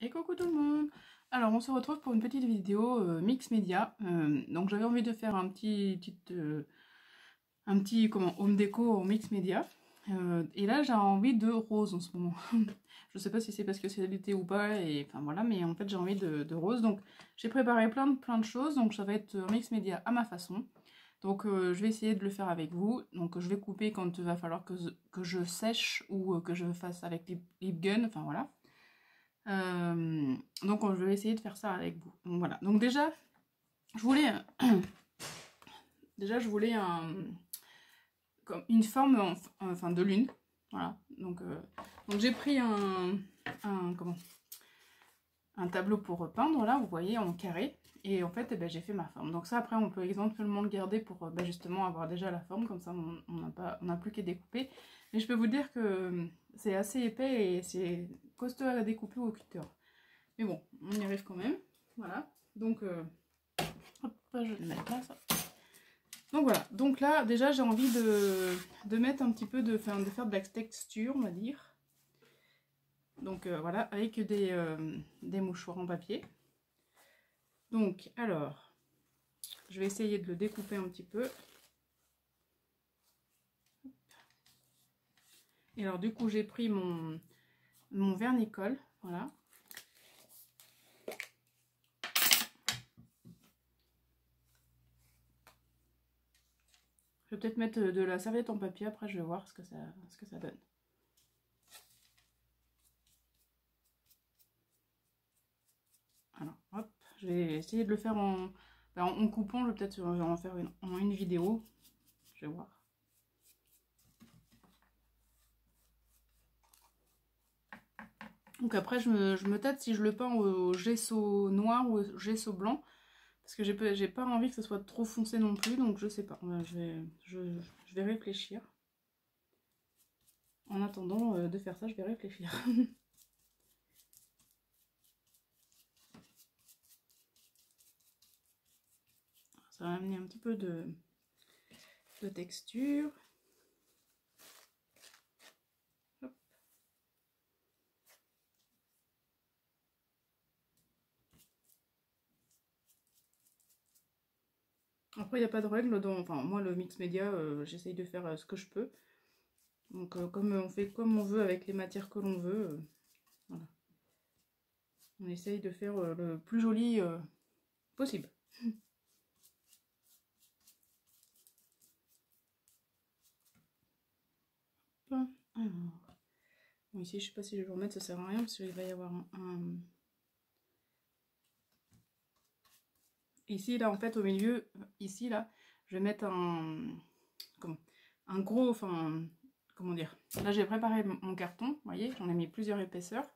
Et coucou tout le monde. Alors on se retrouve pour une petite vidéo mix média. Donc j'avais envie de faire un petit home déco en mix média. Et là j'ai envie de rose en ce moment. Je sais pas si c'est parce que c'est l'été ou pas, et enfin voilà, mais en fait j'ai envie de rose. Donc j'ai préparé plein de choses, donc ça va être un mix média à ma façon. Donc je vais essayer de le faire avec vous. Donc je vais couper quand il va falloir que je sèche ou que je fasse avec lip gun, enfin voilà. Donc je vais essayer de faire ça avec vous. Donc voilà. Donc déjà, je voulais, comme une forme enfin de lune. Voilà. Donc j'ai pris un tableau pour peindre là, vous voyez, en carré. Et en fait, eh ben, j'ai fait ma forme. Donc ça, après, on peut éventuellement le garder pour justement avoir déjà la forme. Comme ça, on n'a plus qu'à découper. Mais je peux vous dire que c'est assez épais et c'est costaud à découper au cutter. Mais bon, on y arrive quand même. Voilà. Donc, hop, je vais le mettre là, ça. Donc voilà. Donc là, déjà, j'ai envie de mettre un petit peu de faire de la texture, on va dire. Donc voilà, avec des mouchoirs en papier. Donc, alors, je vais essayer de le découper un petit peu. Et alors, du coup, j'ai pris mon vernicole, voilà. Je vais peut-être mettre de la serviette en papier, après je vais voir ce que ça donne. Alors, hop, je vais essayer de le faire en coupant, je vais peut-être en faire une vidéo. Je vais voir. Donc après, je me tâte si je le peins au gesso noir ou au gesso blanc. Parce que j'ai pas envie que ce soit trop foncé non plus, donc je sais pas. Je vais réfléchir. En attendant de faire ça, je vais réfléchir. Ça va amener un petit peu de texture. Hop. Après, il n'y a pas de règle. Enfin, moi, le mix média, j'essaye de faire ce que je peux. Donc, comme on fait comme on veut avec les matières que l'on veut, voilà. On essaye de faire le plus joli possible. Alors, bon, ici, je sais pas si je vais vous remettre, ça sert à rien parce qu'il va y avoir Ici, là, en fait, au milieu, ici, là, je vais mettre un gros, enfin, comment dire. Là, j'ai préparé mon carton, vous voyez, j'en ai mis plusieurs épaisseurs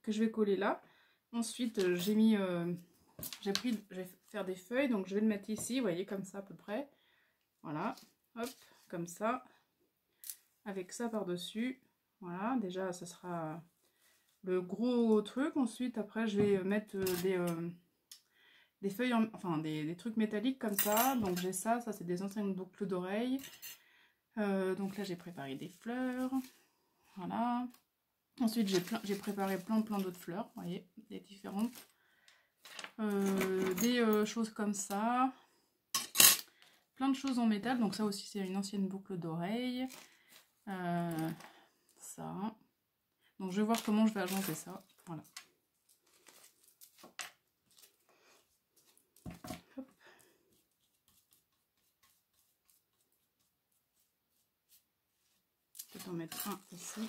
que je vais coller là. Ensuite, je vais faire des feuilles, donc je vais le mettre ici, vous voyez, comme ça à peu près. Voilà, hop, comme ça. Avec ça par-dessus. Voilà, déjà, ça sera le gros truc. Ensuite, après, je vais mettre des feuilles, enfin des trucs métalliques comme ça. Donc j'ai ça c'est des anciennes boucles d'oreilles. Donc là, j'ai préparé des fleurs. Voilà. Ensuite, j'ai préparé plein d'autres fleurs, vous voyez, des différentes. Des choses comme ça. Plein de choses en métal. Donc ça aussi, c'est une ancienne boucle d'oreille. Ça. Donc je vais voir comment je vais agencer ça. Voilà. Hop. Je vais en mettre un ici.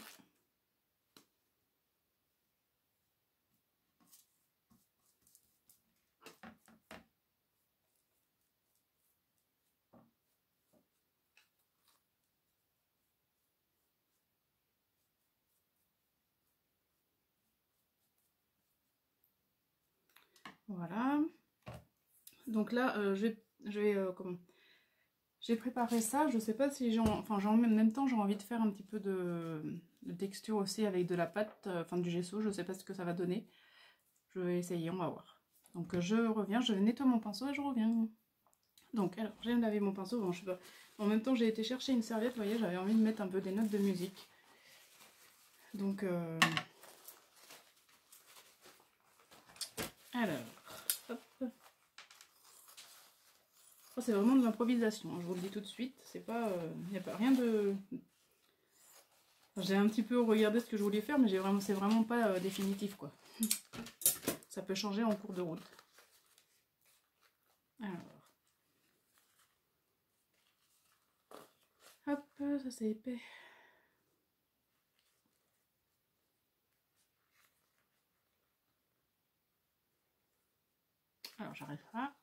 Voilà. Donc là, j'ai préparé ça. Je sais pas si en même temps, j'ai envie de faire un petit peu de texture aussi avec de la pâte, enfin du gesso. Je sais pas ce que ça va donner. Je vais essayer, on va voir. Donc je reviens, je nettoie mon pinceau et je reviens. Donc alors, j'ai lavé mon pinceau. Bon, je sais pas. En même temps, j'ai été chercher une serviette. Vous voyez, j'avais envie de mettre un peu des notes de musique. Donc Alors, hop. Oh, c'est vraiment de l'improvisation, hein, je vous le dis tout de suite. C'est pas, il n'y a pas rien de... J'ai un petit peu regardé ce que je voulais faire, mais c'est vraiment pas définitif, quoi. Ça peut changer en cours de route. Alors. Hop, ça c'est épais. Alors j'arrive là.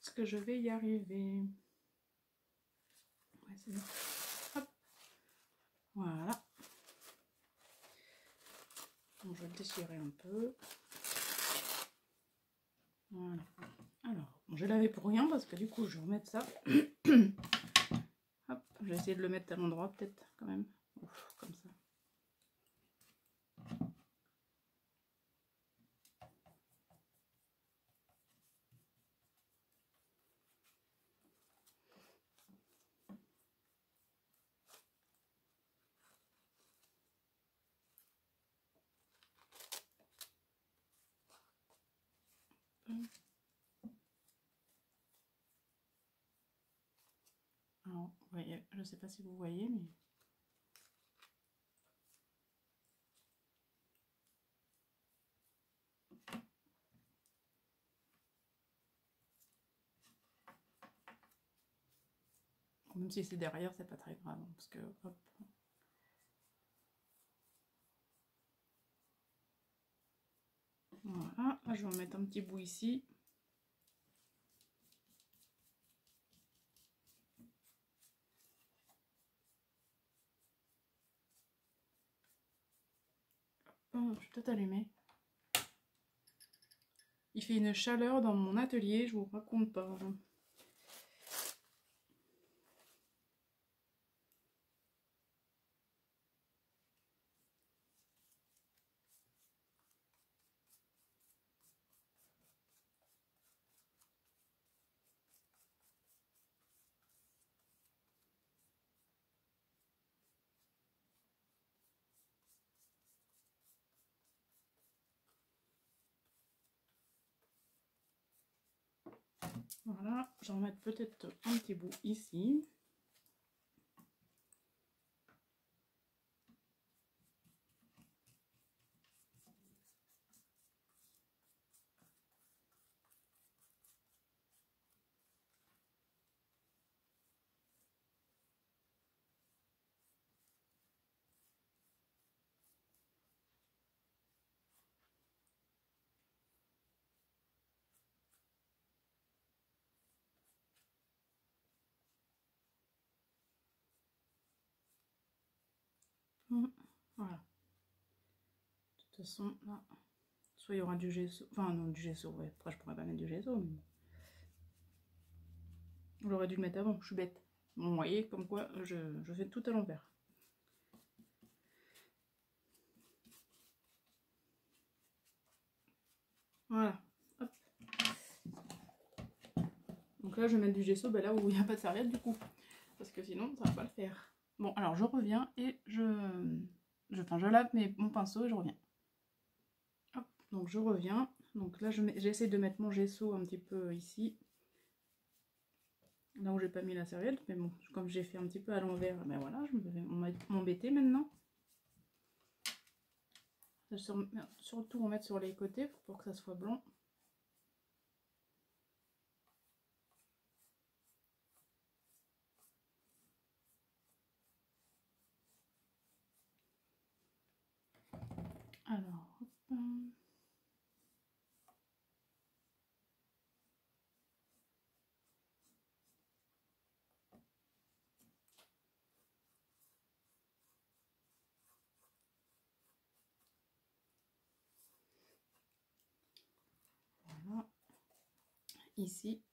Est-ce que je vais y arriver? Ouais, c'est bon. Hop. Voilà. Donc, je vais le déchirer un peu. Voilà. Alors, bon, je l'avais pour rien parce que du coup, je vais remettre ça. Hop, je vais essayer de le mettre à l'endroit peut-être quand même. Ouf, comme ça. Alors, vous voyez, je ne sais pas si vous voyez, mais... Même si c'est derrière, c'est pas très grave, hein, parce que... Hop. Voilà, là, je vais en mettre un petit bout ici. Oh, je vais peut-être allumer. Il fait une chaleur dans mon atelier, je vous raconte pas. Voilà, j'en vais mettre peut-être un petit bout ici. Voilà. De toute façon, là, soit il y aura du gesso, enfin non, du gesso, ouais, après je pourrais pas mettre du gesso, mais... J'aurais dû le mettre avant, je suis bête. Bon, vous voyez, comme quoi, je fais tout à l'envers. Voilà, hop. Donc là, je vais mettre du gesso, ben là où il n'y a pas de serviette, du coup. Parce que sinon, ça va pas le faire. Bon, alors je reviens et je lave mon pinceau et je reviens. Hop, donc je reviens. Donc là, j'essaie de mettre mon gesso un petit peu ici. Là où j'ai pas mis la serviette, mais bon, comme j'ai fait un petit peu à l'envers, ben voilà, je vais m'embêter maintenant. Surtout en mettre sur les côtés pour que ça soit blanc. Alors, hop. Voilà. Ici.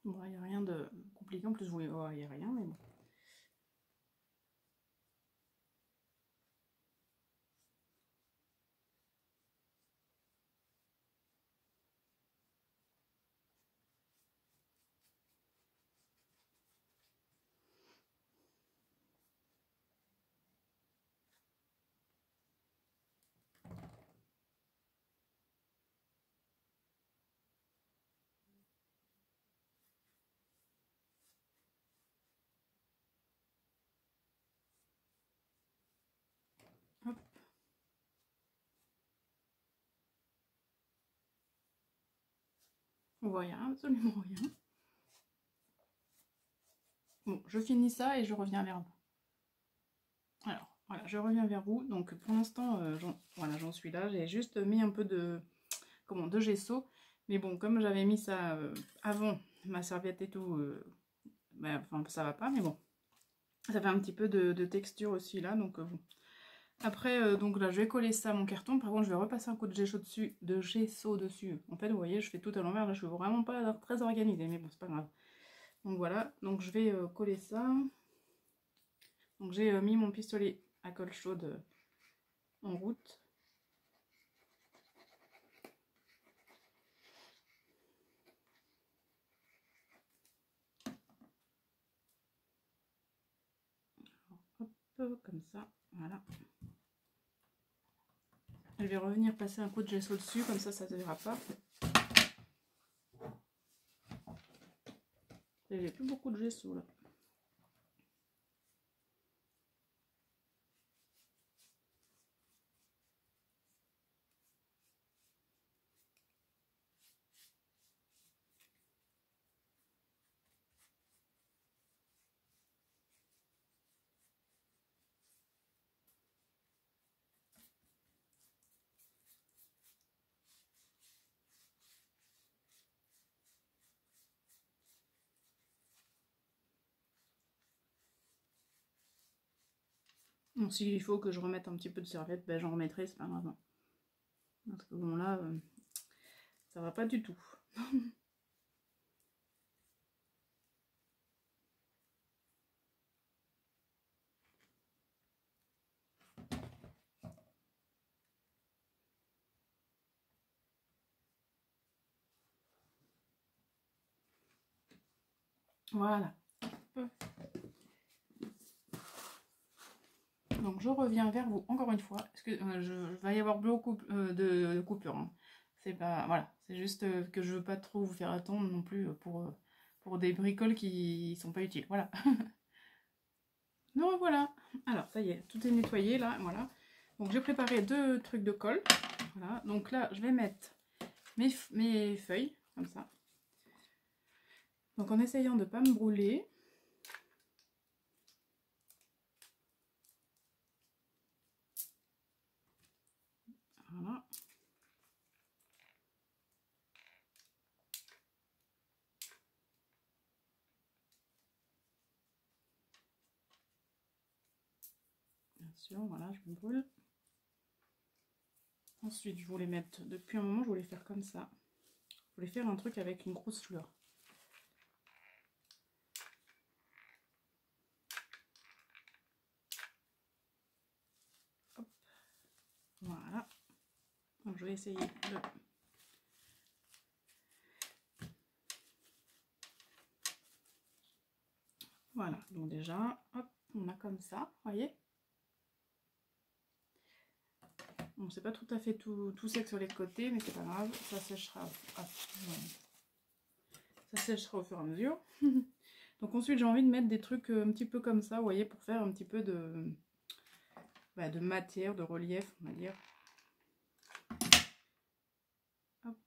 Bon, il n'y a rien de compliqué, en plus vous voyez rien, mais bon. On voit rien, absolument rien. Bon, je finis ça et je reviens vers vous. Alors, voilà, je reviens vers vous. Donc, pour l'instant, voilà, j'en suis là. J'ai juste mis un peu de, de gesso. Mais bon, comme j'avais mis ça avant, ma serviette et tout, ben, enfin, ça va pas, mais bon. Ça fait un petit peu de texture aussi, là, donc bon. Après, donc là, je vais coller ça à mon carton. Par contre, je vais repasser un coup de gesso dessus. En fait, vous voyez, je fais tout à l'envers. Là, je suis vraiment pas très organisée, mais bon, c'est pas grave. Donc voilà, donc je vais coller ça. Donc j'ai mis mon pistolet à colle chaude en route. Alors, hop, comme ça, voilà. Je vais revenir passer un coup de gesso dessus, comme ça ne se verra pas. J'ai plus beaucoup de gesso là. Donc s'il faut que je remette un petit peu de serviette, ben j'en remettrai, c'est pas grave. Parce que bon là, ça va pas du tout. Voilà. Donc je reviens vers vous encore une fois. Parce que je va y avoir beaucoup de coupures. Hein. C'est pas. Voilà. C'est juste que je veux pas trop vous faire attendre non plus pour des bricoles qui sont pas utiles. Voilà. Donc voilà. Alors ça y est, tout est nettoyé là. Voilà. Donc j'ai préparé 2 trucs de colle. Voilà. Donc là, je vais mettre mes feuilles, comme ça. Donc en essayant de ne pas me brûler. Voilà. Bien sûr, voilà, je me brûle. Ensuite, je voulais mettre, depuis un moment, je voulais faire comme ça. Je voulais faire un truc avec une grosse fleur. Hop. Voilà. Donc je vais essayer de... Voilà, donc déjà, hop, on a comme ça, voyez. Bon, c'est pas tout à fait tout sec sur les côtés, mais c'est pas grave, ça séchera, ça séchera au fur et à mesure. Donc ensuite, j'ai envie de mettre des trucs un petit peu comme ça, vous voyez, pour faire un petit peu de matière, de relief, on va dire. Hop.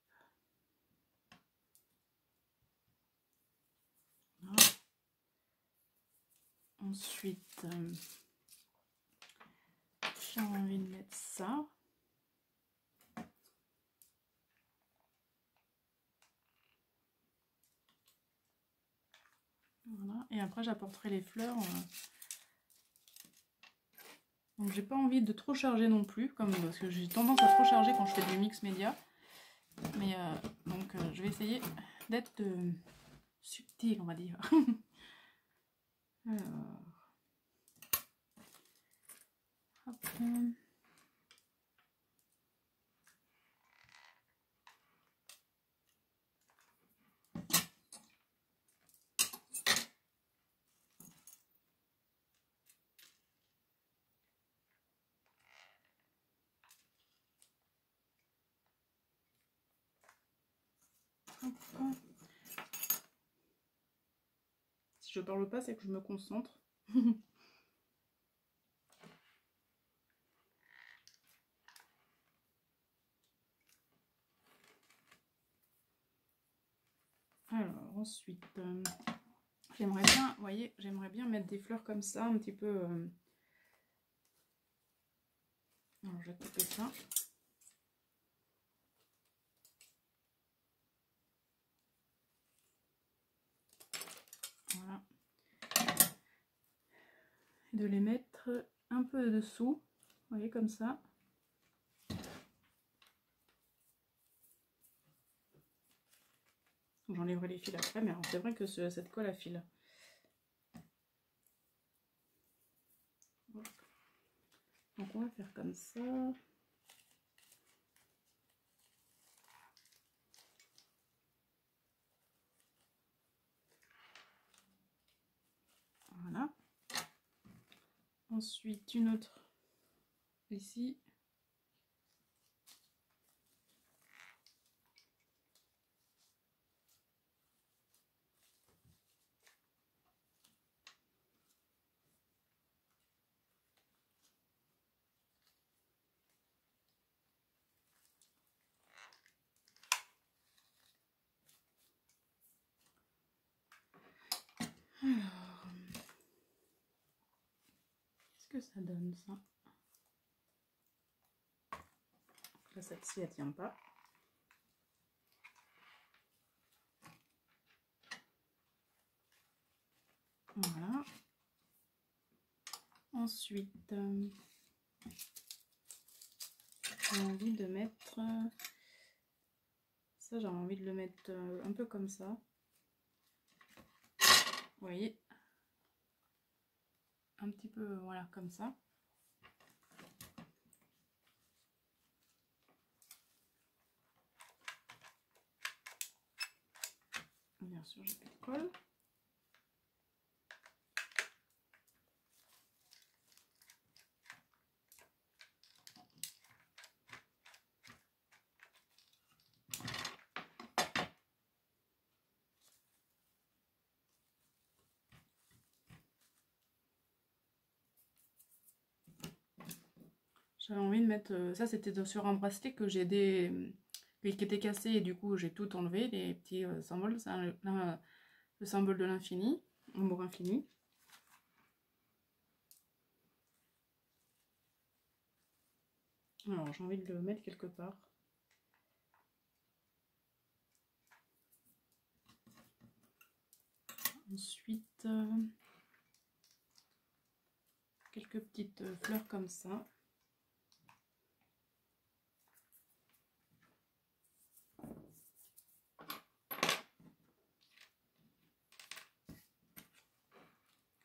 Voilà. Ensuite, j'ai envie de mettre ça. Voilà. Et après, j'apporterai les fleurs. Donc, j'ai pas envie de trop charger non plus, parce que j'ai tendance à trop charger quand je fais du mix média. Mais donc, je vais essayer d'être subtil, on va dire. Alors, hop. Hop. Si je parle pas, c'est que je me concentre. Alors ensuite, j'aimerais bien, vous voyez, j'aimerais bien mettre des fleurs comme ça, un petit peu... Alors je vais couper ça. Voilà. De les mettre un peu dessous, vous voyez, comme ça. J'enlèverai les fils après, mais c'est vrai que cette colle à fil. Donc on va faire comme ça. Voilà. Ensuite une autre ici. Alors, qu'est-ce que ça donne ça? Là, celle-ci, elle tient pas. Voilà. Ensuite, j'ai envie de mettre... ça, j'ai envie de le mettre un peu comme ça. Vous voyez? Un petit peu, voilà, comme ça. Bien sûr, j'ai plus de colle. J'avais envie de mettre... ça, c'était sur un bracelet que j'ai qui était cassé et du coup, j'ai tout enlevé. Les petits symboles. C'est le symbole de l'infini, amour infini. Alors, j'ai envie de le mettre quelque part. Ensuite, quelques petites fleurs comme ça.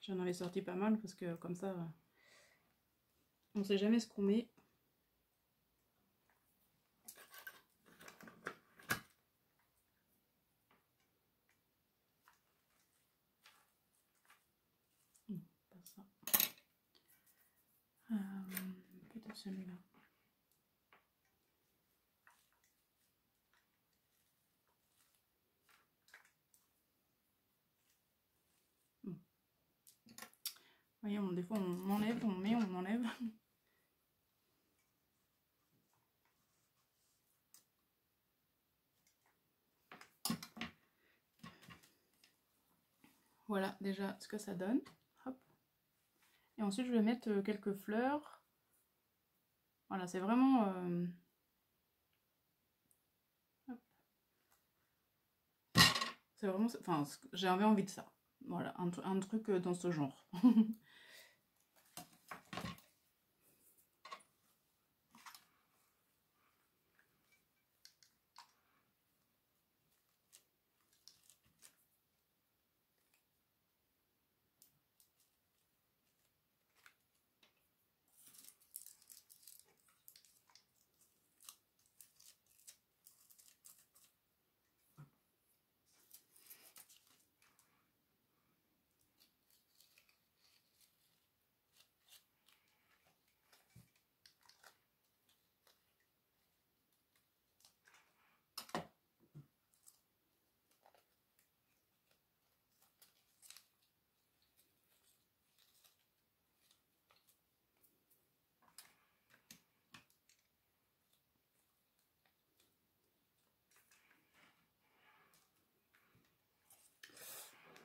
J'en avais sorti pas mal parce que comme ça, on ne sait jamais ce qu'on met. Pas ça. Peut-être celui-là. Voyez, des fois on enlève, on met, on enlève. Voilà déjà ce que ça donne. Hop. Et ensuite je vais mettre quelques fleurs. Voilà, c'est vraiment... c'est vraiment... Enfin, j'avais envie de ça. Voilà, un truc dans ce genre.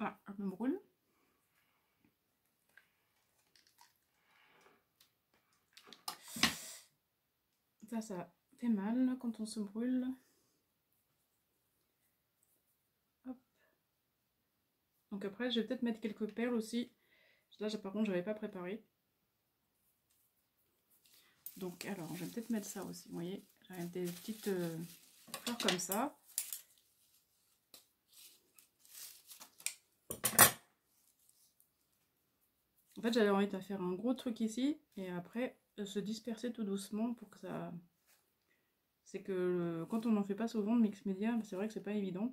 Ah, je me brûle. Ça fait mal quand on se brûle. Hop. Donc après, je vais peut-être mettre quelques perles aussi. Là, par contre, je n'avais pas préparé. Donc, alors, je vais peut-être mettre ça aussi. Vous voyez, j'ai des petites fleurs comme ça. En fait, j'avais envie de faire un gros truc ici et après se disperser tout doucement pour que ça... C'est que quand on n'en fait pas souvent de mix média, c'est vrai que c'est pas évident.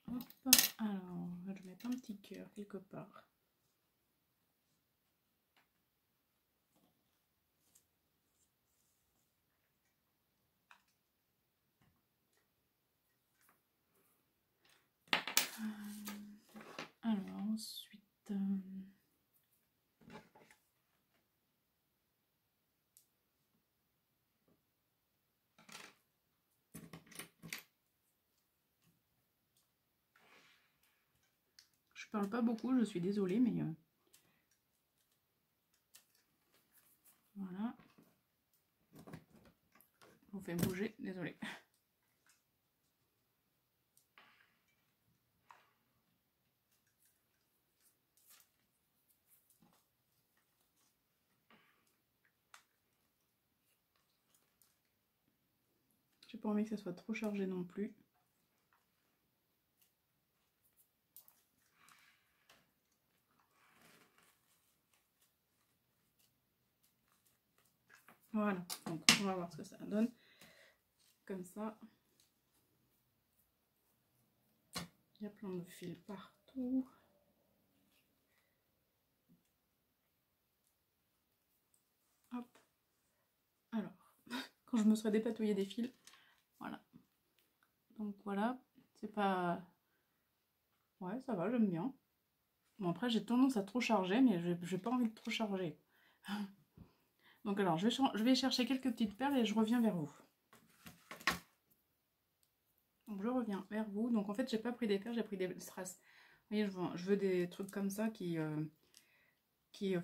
Hop, alors, je vais mettre un petit cœur quelque part. Alors, ensuite... Je parle pas beaucoup, je suis désolée, mais... Voilà. Je vous fais bouger, désolée. J'ai pas envie que ça soit trop chargé non plus. Voilà, donc on va voir ce que ça donne. Comme ça. Il y a plein de fils partout. Hop. Alors, quand je me serai dépatouillé des fils, voilà. Donc voilà, c'est pas... Ouais, ça va, j'aime bien. Bon, après, j'ai tendance à trop charger, mais j'ai pas envie de trop charger. Donc alors, je vais chercher quelques petites perles et je reviens vers vous. Donc je reviens vers vous. Donc en fait, j'ai pas pris des perles, j'ai pris des strass. Vous voyez, je veux des trucs comme ça qui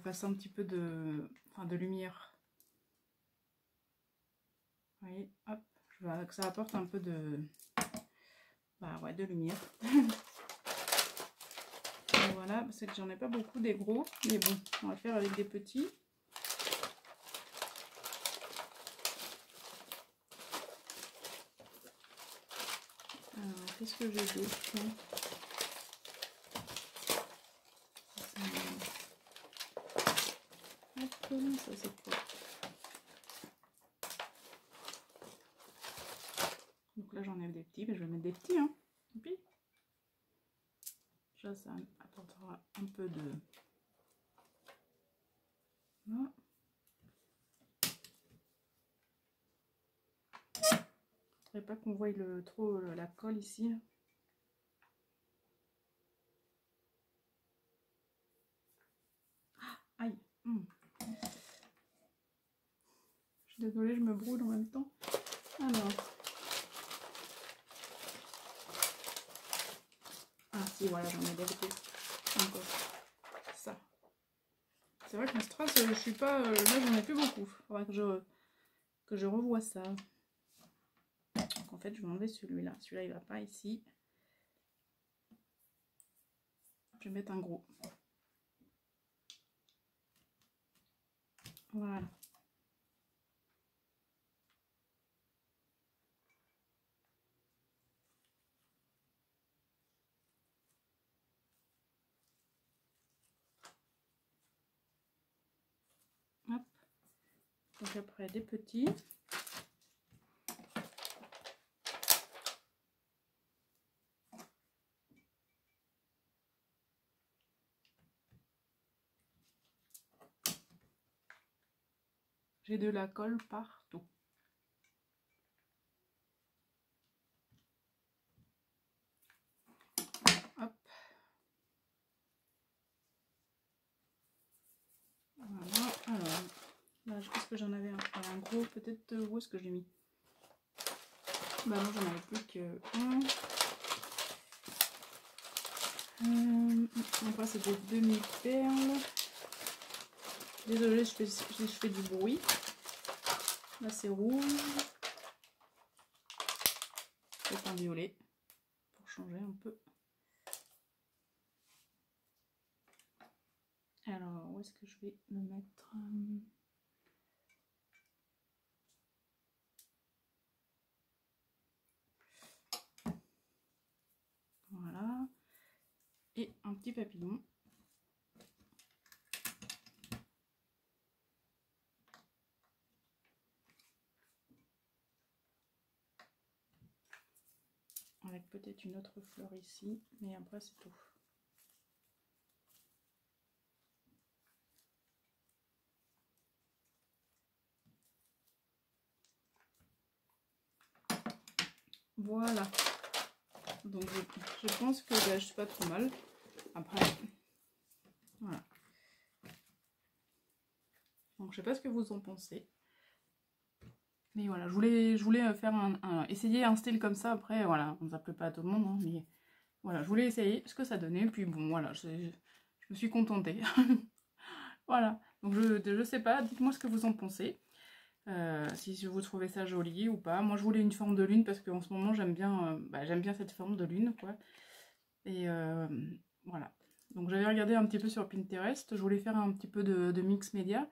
fassent un petit peu de lumière. Vous voyez, hop, je veux que ça apporte un peu de... Bah ouais, de lumière. Voilà, c'est que j'en ai pas beaucoup des gros, mais bon, on va faire avec des petits. Alors, qu'est-ce que j'ai d'autre? Hop, ça c'est quoi? Donc là j'en ai des petits, mais je vais mettre des petits, hein. Et puis, ça apportera un peu de... Voilà. Je ne voudrais pas qu'on voie trop la colle ici. Ah, aïe. Je suis désolée, je me brûle en même temps. Alors. Ah si, voilà, j'en ai des encore. Ça. C'est vrai que le strass, je suis pas... là, j'en ai plus beaucoup. Il faudrait que je revoie ça. Donc en fait, je vais enlever celui-là. Celui-là, il va pas ici. Je vais mettre un gros. Voilà. Donc après des petits. J'ai de la colle partout. Hop. Voilà. Alors, là, je pense que j'en avais un gros, peut-être. Où est-ce que je l'ai mis? Bah non, j'en avais plus qu'un. Après, c'est des demi-perles. Désolée, je fais du bruit. Là, c'est rouge. C'est un violet. Pour changer un peu. Alors, où est-ce que je vais le mettre? Voilà. Et un petit papillon. Avec peut-être une autre fleur ici, mais après c'est tout. Voilà. Donc je pense que je suis pas trop mal. Après, voilà. Donc je sais pas ce que vous en pensez. Mais voilà, je voulais faire essayer un style comme ça. Après, voilà, on ne s'appelle pas à tout le monde, hein, mais voilà, je voulais essayer ce que ça donnait. Puis bon, voilà, je me suis contentée. Voilà, donc je sais pas, dites-moi ce que vous en pensez. Si vous trouvez ça joli ou pas. Moi je voulais une forme de lune parce qu'en ce moment j'aime bien cette forme de lune, quoi. Et voilà. Donc j'avais regardé un petit peu sur Pinterest, je voulais faire un petit peu de mix média.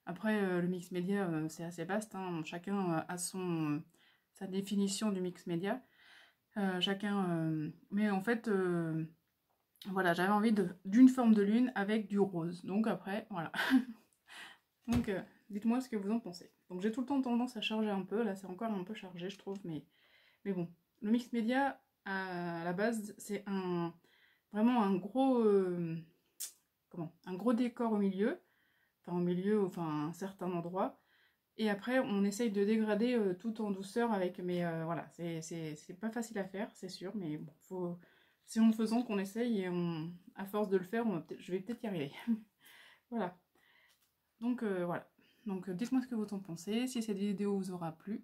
Après le mix média c'est assez vaste, hein. Chacun a sa définition du mix média. Mais en fait voilà, j'avais envie d'une forme de lune avec du rose. Donc après voilà. Donc dites-moi ce que vous en pensez. Donc j'ai tout le temps tendance à charger un peu, là c'est encore un peu chargé je trouve, mais bon. Le mix média à la base c'est vraiment un gros un gros décor au milieu, enfin à un certain endroit, et après on essaye de dégrader tout en douceur avec, mais voilà, c'est pas facile à faire c'est sûr, mais bon, c'est en faisant qu'on essaye, et à force de le faire je vais peut-être y arriver. Voilà, donc voilà. Donc dites-moi ce que vous en pensez, si cette vidéo vous aura plu.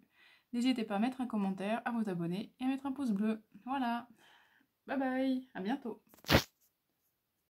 N'hésitez pas à mettre un commentaire, à vous abonner et à mettre un pouce bleu. Voilà, bye bye, à bientôt.